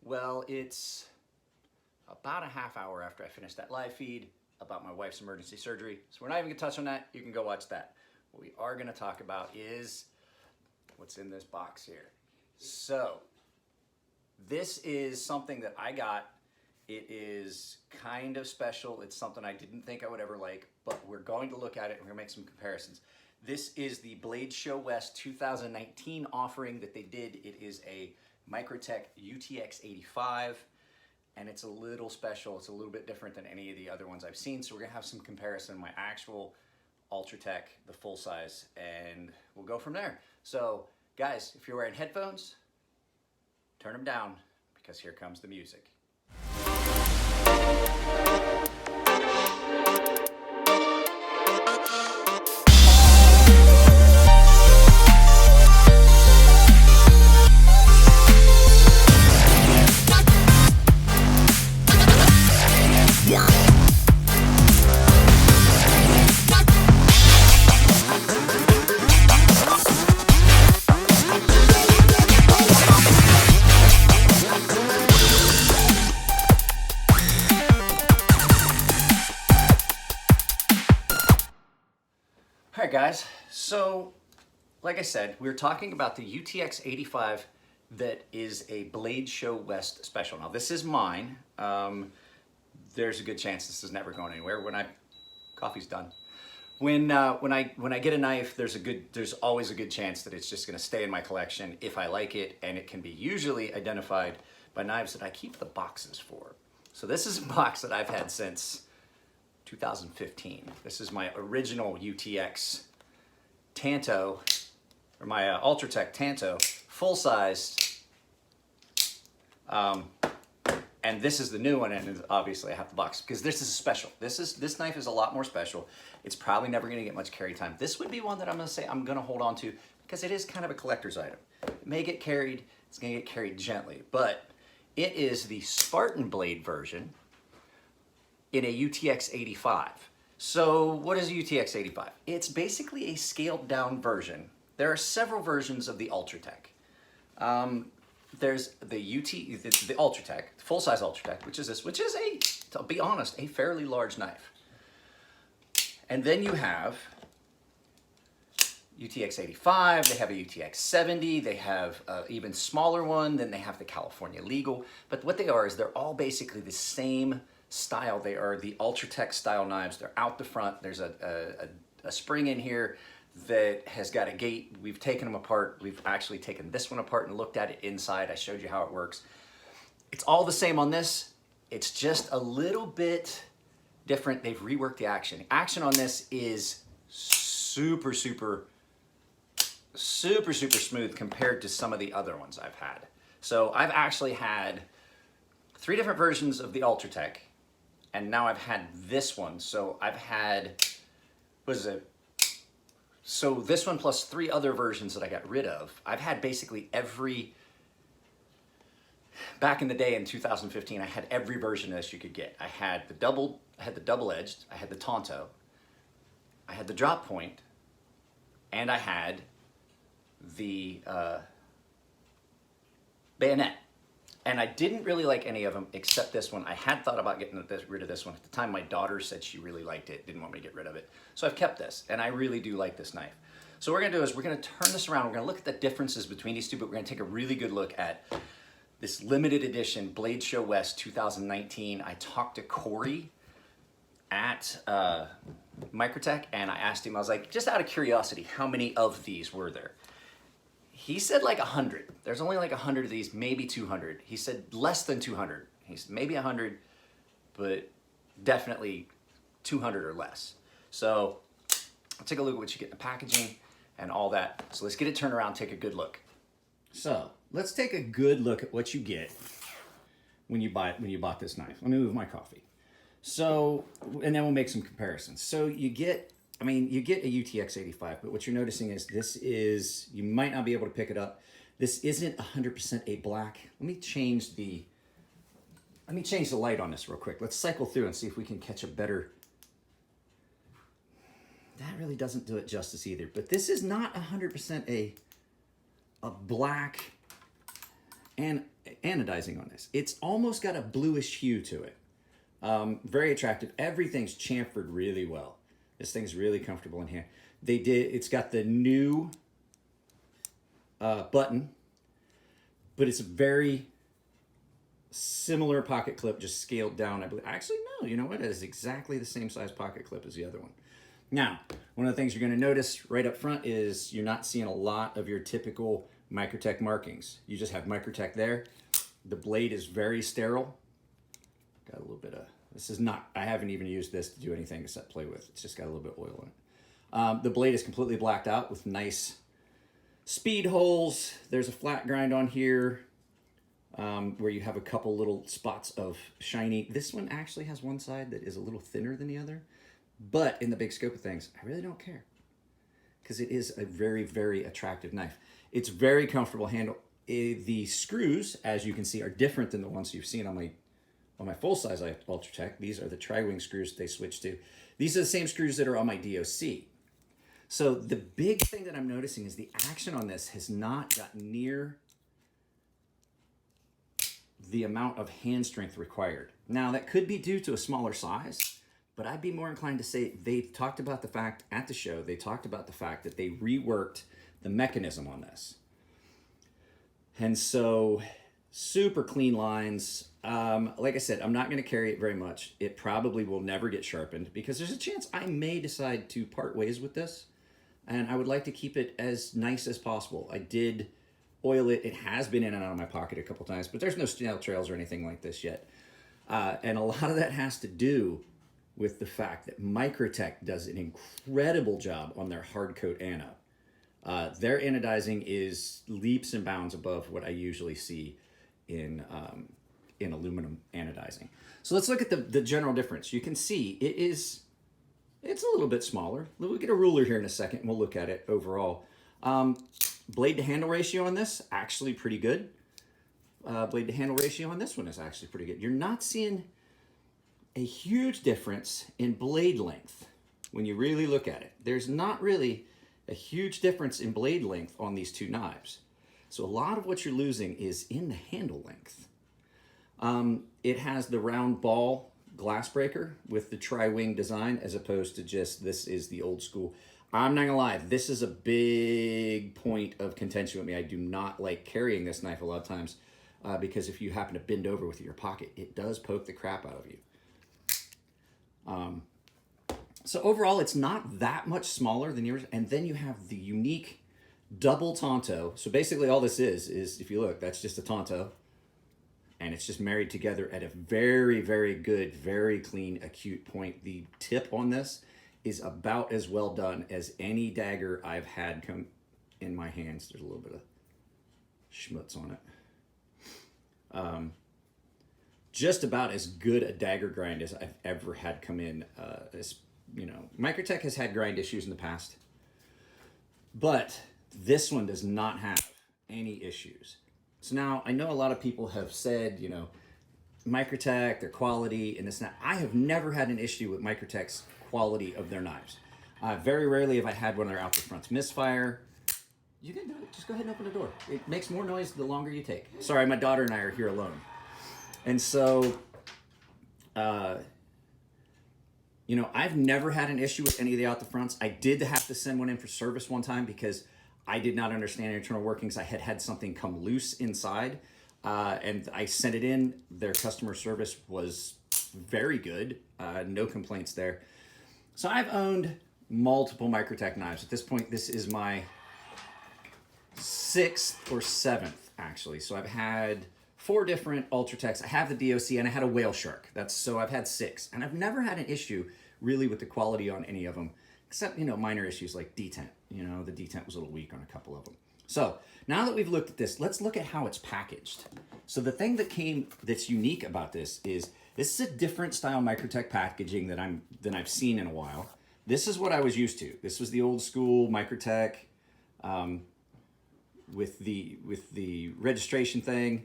Well, it's about a half hour after I finished that live feed about my wife's emergency surgery. So we're not even gonna touch on that. You can go watch that. What we are gonna talk about is what's in this box here. So this is something that I got. It is kind of special. It's something I didn't think I would ever like, but we're going to look at it and we're gonna make some comparisons. This is the Blade Show West 2019 offering that they did. It is a microtech UTX 85, and it's a little special. It's a little bit different than any of the other ones I've seen. So we're gonna have some comparison, my actual Ultratech, the full size, and we'll go from there. So guys, if you're wearing headphones, turn them down because here comes the music. All right, guys, so like I said, we're talking about the UTX 85 that is a Blade Show West special. Now, this is mine. There's a good chance this is never going anywhere. Coffee's done. When I get a knife, there's always a good chance that it's just gonna stay in my collection if I like it, and it can be usually identified by knives that I keep the boxes for. So this is a box that I've had since 2015. This is my original UTX Tanto, or my Ultratech Tanto, full-sized. And this is the new one, and obviously I have the box because this is special. This knife is a lot more special. It's probably never gonna get much carry time. This would be one that I'm gonna say I'm gonna hold on to because it is kind of a collector's item. It may get carried, it's gonna get carried gently, but it is the Spartan blade version in a UTX 85. So what is a UTX 85? It's basically a scaled down version. There are several versions of the Ultratech. There's the Ultratech, full-size Ultratech, which is this, which is to be honest, a fairly large knife. And then you have UTX 85, they have a UTX 70, they have an even smaller one, then they have the California Legal. But what they are is they're all basically the same style. They are the Ultratech style knives. They're out the front. There's a spring in here that has got a gate. We've taken them apart. We've actually taken this one apart and looked at it inside. I showed you how it works. It's all the same on this. It's just a little bit different. They've reworked the action. Action on this is super smooth compared to some of the other ones I've had. So I've actually had 3 different versions of the Ultratech, and now I've had this one. So I've had, what is it? So this one plus 3 other versions that I got rid of. I've had basically back in the day in 2015, I had every version of this you could get. I had the double-edged, I had the Tanto, I had the drop point, and I had the bayonet. And I didn't really like any of them except this one. I had thought about getting rid of this one. At the time, my daughter said she really liked it, didn't want me to get rid of it. So I've kept this, and I really do like this knife. So what we're gonna do is we're gonna turn this around. We're gonna look at the differences between these two, but we're gonna take a really good look at this limited edition Blade Show West 2019. I talked to Corey at Microtech, and I asked him, I was like, just out of curiosity, how many of these were there? He said like 100. There's only like 100 of these, maybe 200. He said less than 200. He said maybe 100, but definitely 200 or less. So I'll take a look at what you get in the packaging and all that. So let's get it turned around, take a good look. So let's take a good look at what you get when you bought this knife. Let me move my coffee. So, and then we'll make some comparisons. So you get a UTX 85, but what you're noticing is you might not be able to pick it up. This isn't 100% a black. Let me change the light on this real quick. Let's cycle through and see if we can catch a better. That really doesn't do it justice either, but this is not 100% a black. And anodizing on this. It's almost got a bluish hue to it. Very attractive. Everything's chamfered really well. This thing's really comfortable in hand. It's got the new button, but it's a very similar pocket clip, just scaled down, I believe. Actually, no, you know what? It is exactly the same size pocket clip as the other one. Now, one of the things you're going to notice right up front is you're not seeing a lot of your typical microtech markings. You just have microtech there. The blade is very sterile. Got a little bit of, this is not, I haven't even used this to do anything except play with. It's just got a little bit of oil in it. The blade is completely blacked out with nice speed holes. There's a flat grind on here where you have a couple little spots of shiny. This one actually has one side that is a little thinner than the other, but in the big scope of things, I really don't care because it is a very, very attractive knife. It's very comfortable handle. The screws, as you can see, are different than the ones you've seen on my full-size Ultratech. These are the tri-wing screws they switched to. These are the same screws that are on my DOC. So the big thing that I'm noticing is the action on this has not got near the amount of hand strength required. Now, that could be due to a smaller size, but I'd be more inclined to say they talked about the fact at the show, they talked about the fact that they reworked the mechanism on this. And so super clean lines. Like I said, I'm not going to carry it very much. It probably will never get sharpened because there's a chance I may decide to part ways with this. And I would like to keep it as nice as possible. I did oil it. It has been in and out of my pocket a couple times, but there's no snail trails or anything like this yet. And a lot of that has to do with the fact that microtech does an incredible job on their hard coat anode. Their anodizing is leaps and bounds above what I usually see in aluminum anodizing. So let's look at the general difference. You can see it's a little bit smaller. We'll get a ruler here in a second and we'll look at it overall. Blade to handle ratio on this, actually pretty good. Blade to handle ratio on this one is actually pretty good. You're not seeing a huge difference in blade length when you really look at it. There's not really a huge difference in blade length on these two knives. So a lot of what you're losing is in the handle length. It has the round ball glass breaker with the tri-wing design as opposed to just this is the old school. I'm not gonna lie, this is a big point of contention with me. I do not like carrying this knife a lot of times because if you happen to bend over with your pocket, it does poke the crap out of you. So overall, it's not that much smaller than yours. And then you have the unique double Tonto. So basically all this is if you look, that's just a Tonto. And it's just married together at a very, very good, very clean, acute point. The tip on this is about as well done as any dagger I've had come in my hands. There's a little bit of schmutz on it. Just about as good a dagger grind as I've ever had come in. Microtech has had grind issues in the past, but this one does not have any issues. So now I know a lot of people have said, Microtech, their quality and this and that. I have never had an issue with Microtech's quality of their knives. Very rarely have I had one of their out the fronts misfire. You can do it. Just go ahead and open the door. It makes more noise the longer you take. Sorry, my daughter and I are here alone. And so, I've never had an issue with any of the out the fronts. I did have to send one in for service one time because I did not understand internal workings. I had something come loose inside, and I sent it in. Their customer service was very good. No complaints there. So I've owned multiple Microtech knives. At this point, this is my 6th or 7th, actually. So I've had 4 different Ultratechs. I have the DOC, and I had a whale shark. So I've had 6. And I've never had an issue, really, with the quality on any of them, except, minor issues like detent. The detent was a little weak on a couple of them. So now that we've looked at this, let's look at how it's packaged. So the thing that's unique about this is a different style Microtech packaging than I've seen in a while. This is what I was used to. This was the old school Microtech with the registration thing.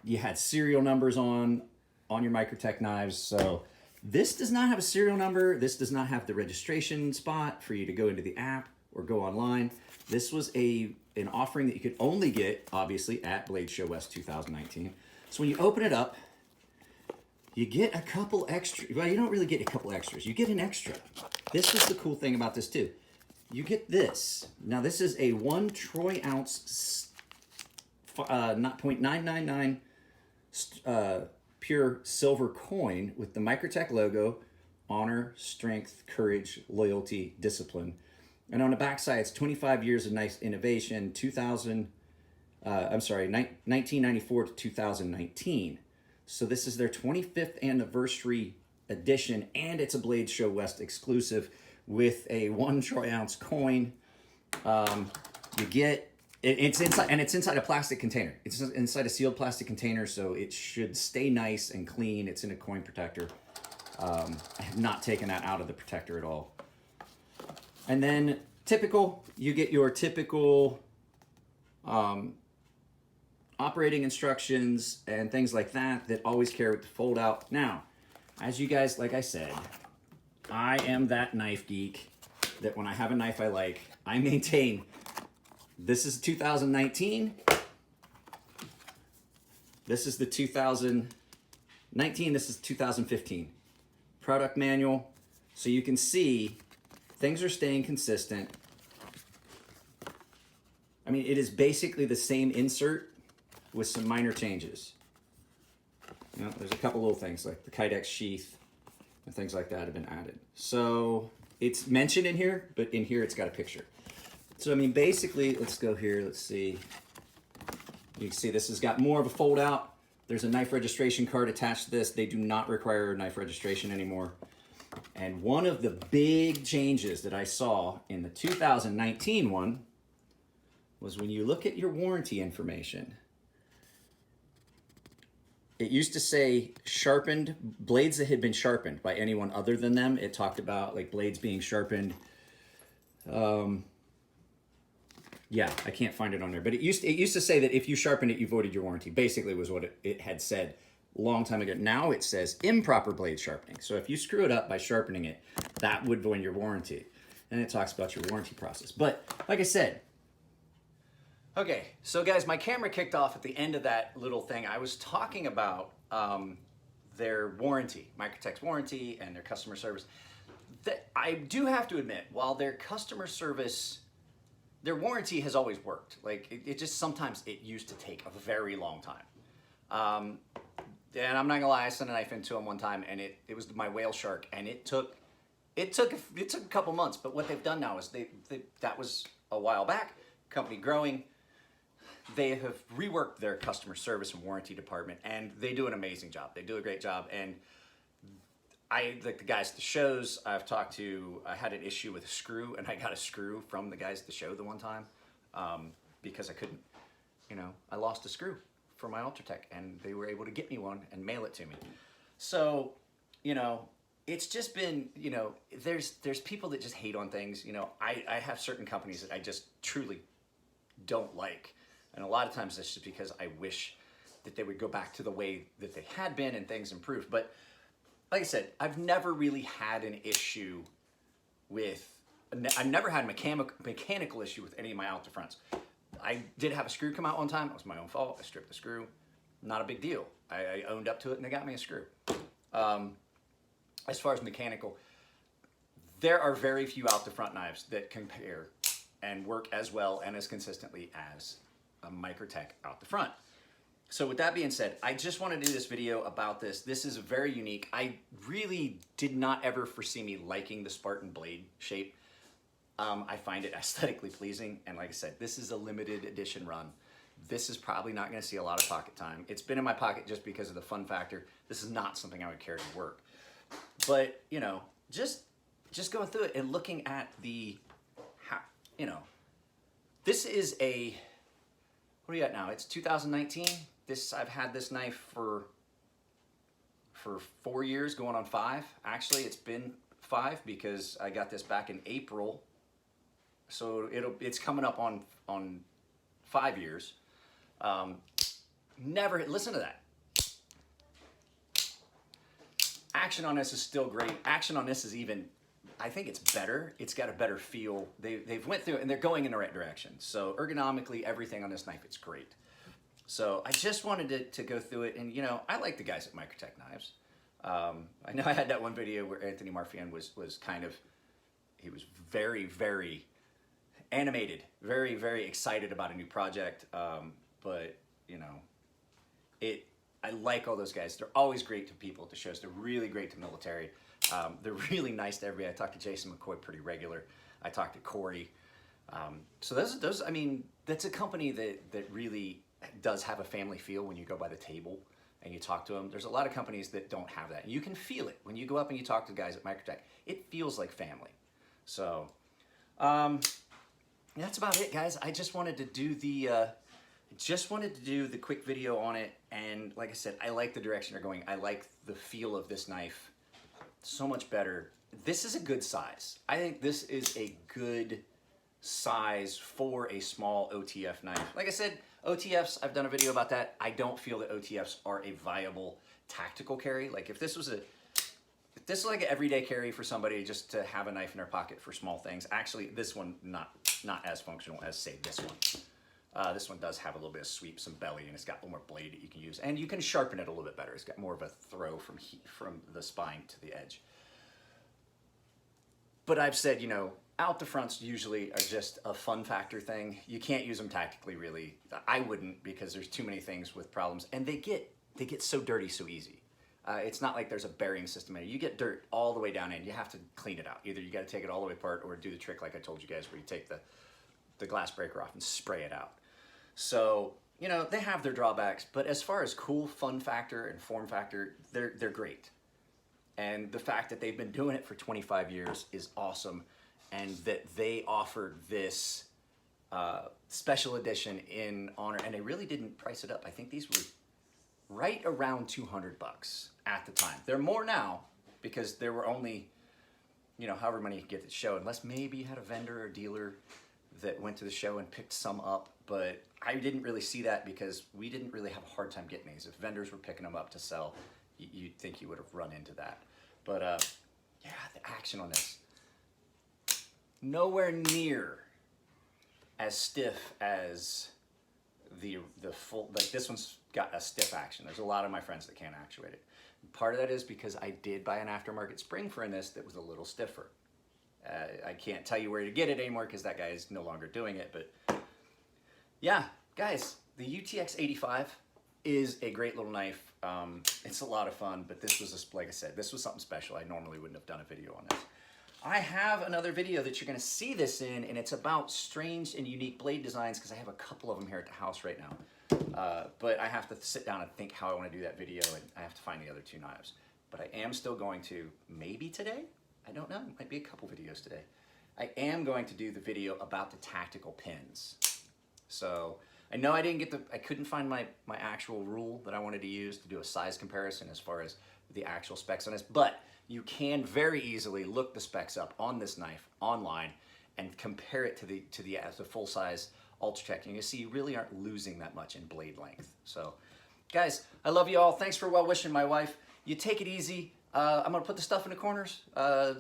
You had serial numbers on your Microtech knives. So this does not have a serial number. This does not have the registration spot for you to go into the app or go online. This was an offering that you could only get, obviously, at Blade Show West 2019. So when you open it up, you get a couple extra. Well, you don't really get a couple extras. You get an extra. This is the cool thing about this too. You get this. Now this is a 1 troy ounce, not 0.999 pure silver coin with the microtech logo, honor, strength, courage, loyalty, discipline. And on the backside, it's 25 years of nice innovation, 1994 to 2019. So this is their 25th anniversary edition, and it's a Blade Show West exclusive with a 1 troy ounce coin. You get it's inside a plastic container. It's inside a sealed plastic container, so it should stay nice and clean. It's in a coin protector. I have not taken that out of the protector at all. And then you get your typical operating instructions and things like that always carry with the fold out. Now, as you guys, like I said, I am that knife geek that when I have a knife I like, I maintain. This is 2019. This is the 2019. This is 2015. Product manual. So you can see things are staying consistent. I mean, it is basically the same insert with some minor changes. You know, there's a couple little things like the Kydex sheath and things like that have been added. So it's mentioned in here, but in here it's got a picture. So I mean, basically, let's go here. Let's see. You can see this has got more of a fold out. There's a knife registration card attached to this. They do not require a knife registration anymore. And one of the big changes that I saw in the 2019 one was when you look at your warranty information, it used to say sharpened blades that had been sharpened by anyone other than them. It talked about like blades being sharpened. Yeah, I can't find it on there, but it used to say that if you sharpened it, you voided your warranty. Basically, was what it had said a long time ago. Now it says improper blade sharpening. So if you screw it up by sharpening it, that would void your warranty. And it talks about your warranty process. But like I said, okay, so guys, my camera kicked off at the end of that little thing. I was talking about their warranty, Microtech's warranty and their customer service. I do have to admit, while their customer service, their warranty has always worked. Like it just sometimes it used to take a very long time. And I'm not gonna lie, I sent a knife into them one time, and it was my whale shark, and it took a couple months. But what they've done now is that was a while back. Company growing. They have reworked their customer service and warranty department, and they do an amazing job. They do a great job, and like the guys at the shows I've talked to, I had an issue with a screw, and I got a screw from the guys at the show the one time because I couldn't, I lost a screw for my Ultratech, and they were able to get me one and mail it to me. So, it's just been, there's people that just hate on things. I have certain companies that I just truly don't like. And a lot of times it's just because I wish that they would go back to the way that they had been and things improved. But like I said, I've never really had an issue I've never had a mechanical issue with any of my Alta fronts. I did have a screw come out one time. It was my own fault. I stripped the screw. Not a big deal. I owned up to it, and they got me a screw. As far as mechanical, there are very few Alta front knives that compare and work as well and as consistently as a Microtech out the front. So with that being said, I just want to do this video about this. This is very unique. I really did not ever foresee me liking the Spartan blade shape. I find it aesthetically pleasing, and like I said, this is a limited edition run. This is probably not going to see a lot of pocket time. It's been in my pocket just because of the fun factor. This is not something I would carry to work. But, just going through it and looking at this is what do you got now? It's 2019. I've had this knife for 4 years, going on 5. Actually, it's been 5 because I got this back in April. So it's coming up on 5 years. Listen to that. Action on this is still great. Action on this is even I think it's better. It's got a better feel. They've went through it and they're going in the right direction. So ergonomically, everything on this knife, it's great. So I just wanted to go through it, and you know, I like the guys at Microtech Knives. I know I had that one video where Anthony Marfian was kind of, he was very, very animated, very, very excited about a new project. But you know, I like all those guys. They're always great to people at the shows. They're really great to military. They're really nice to everybody. I talk to Jason McCoy pretty regular. I talk to Corey. So those, I mean, that's a company that really does have a family feel when you go by the table and you talk to them. There's a lot of companies that don't have that. You can feel it when you go up and you talk to guys at Microtech. It feels like family. So that's about it, guys. I just wanted to do the quick video on it, and like I said, I like the direction they're going. I like the feel of this knife so much better. This is a good size. I think this is a good size for a small OTF knife. Like I said, OTFs, I've done a video about that. I don't feel that OTFs are a viable tactical carry. Like if this was like an everyday carry for somebody just to have a knife in their pocket for small things, actually this one not as functional as say this one. This one does have a little bit of sweep, some belly, and it's got a little more blade that you can use, and you can sharpen it a little bit better. It's got more of a throw from the spine to the edge. But I've said, you know, out the fronts usually are just a fun factor thing. You can't use them tactically, really. I wouldn't, because there's too many things with problems, and they get so dirty so easy. It's not like there's a bearing system in it. You get dirt all the way down in, you have to clean it out. Either you got to take it all the way apart, or do the trick like I told you guys, where you take the glass breaker off and spray it out. So, you know, they have their drawbacks, but as far as cool fun factor and form factor, they're great. And the fact that they've been doing it for 25 years is awesome, and that they offered this special edition in honor, and they really didn't price it up. I think these were right around 200 bucks at the time. They're more now, because there were only, you know, however many you could get at the show, unless maybe you had a vendor or dealer that went to the show and picked some up. But I didn't really see that, because we didn't really have a hard time getting these. If vendors were picking them up to sell, you'd think you would have run into that. But yeah, the action on this, nowhere near as stiff as the full, like this one's got a stiff action. There's a lot of my friends that can't actuate it. Part of that is because I did buy an aftermarket spring for this that was a little stiffer. I can't tell you where to get it anymore, because that guy is no longer doing it. But yeah, guys, the UTX 85 is a great little knife. It's a lot of fun, but this was, like I said, this was something special. I normally wouldn't have done a video on this. I have another video that you're gonna see this in, and it's about strange and unique blade designs, because I have a couple of them here at the house right now. But I have to sit down and think how I wanna do that video, and I have to find the other two knives. But I am still going to, maybe today? I don't know, it might be a couple videos today. I am going to do the video about the tactical pins. So I know I couldn't find my actual rule that I wanted to use to do a size comparison as far as the actual specs on this, but you can very easily look the specs up on this knife online and compare it to the full size Ultratech, and you see you really aren't losing that much in blade length. So guys, I love you all. Thanks for well wishing my wife. You take it easy. I'm gonna put the stuff in the corners.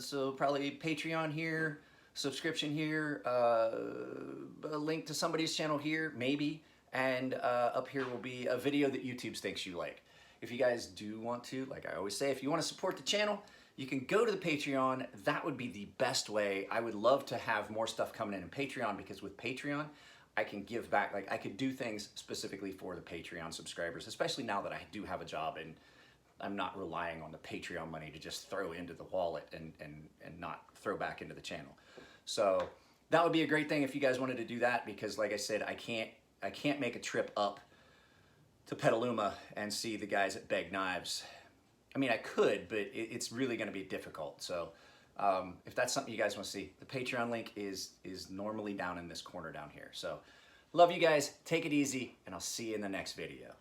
So probably Patreon here, subscription here, a link to somebody's channel here, maybe, and up here will be a video that YouTube thinks you like. If you guys do want to, like I always say, if you want to support the channel, you can go to the Patreon. That would be the best way. I would love to have more stuff coming in Patreon, because with Patreon, I can give back. Like I could do things specifically for the Patreon subscribers, especially now that I do have a job and I'm not relying on the Patreon money to just throw into the wallet and not throw back into the channel. So that would be a great thing if you guys wanted to do that, because like I said, I can't make a trip up to Petaluma and see the guys at Beg Knives. I mean, I could, but it's really going to be difficult. So if that's something you guys want to see, the Patreon link is normally down in this corner down here. So love you guys, take it easy, and I'll see you in the next video.